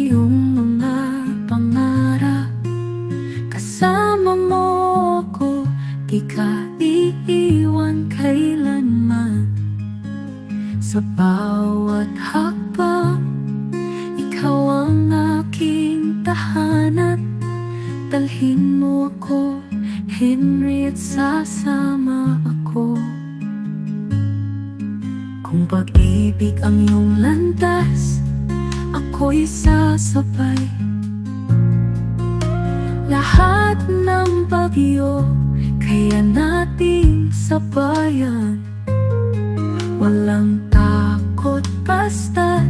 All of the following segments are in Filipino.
iyong mga pangarap. Kasama mo ako, di ka iiwan kailanman. Sa bawat hakbang, ikaw ang aking tahanan. Dalhin mo ako, Henry, at sasama ako. Kung pag-ibig ang iyong landas, ako'y sasabay. Lahat ng bagyo, kaya nating sabayan. Walang takot basta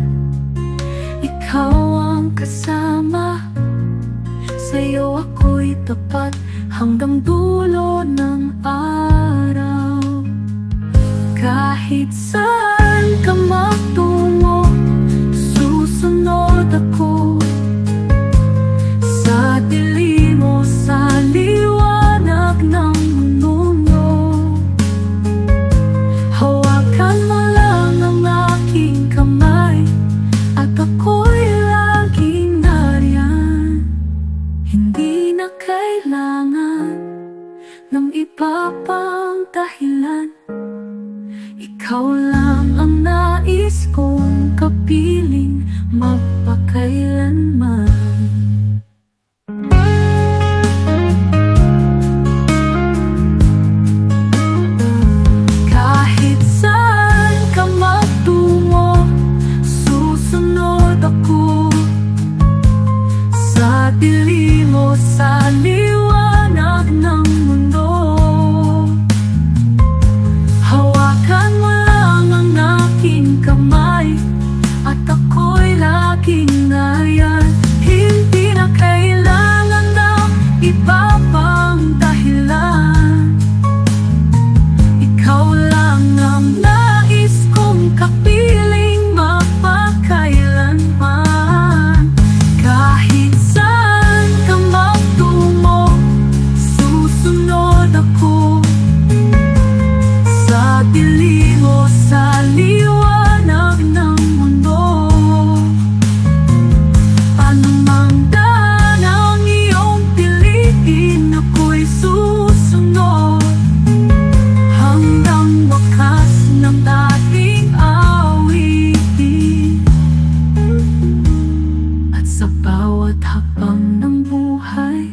ikaw ang kasama. Sa'yo ako'y tapat hanggang dulo ng araw. Kahit saan ka magtungo, susunod ako. Sa dilim o sa liwanag ng mundo, hawakan mo lang ang aking kamay, at ako'y laging nariyan. Hindi na kailangan ng iba pang dahilan. Ikaw lang ang nais kong kapiling magpakailanman. Kahit saan ka magtungo, susunod ako. Sa dilim o sa liwanag ng mundo, hawakan mo lang ang aking kamay, at ako'y laging nariyan. Hindi na kailangan ng iba pang dahilan. Ikaw lang ang nais kong kapiling magpakailanman. Kahit saan ka magtungo, susunod ako. Sa dilim o sa liwanag ng mundo, anumang daan ang iyong piliin, ako'y susunod. Hanggang wakas ng ating awitin. At sa bawat hakbang ng buhay,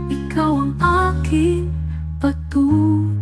ikaw ang aking patuloy.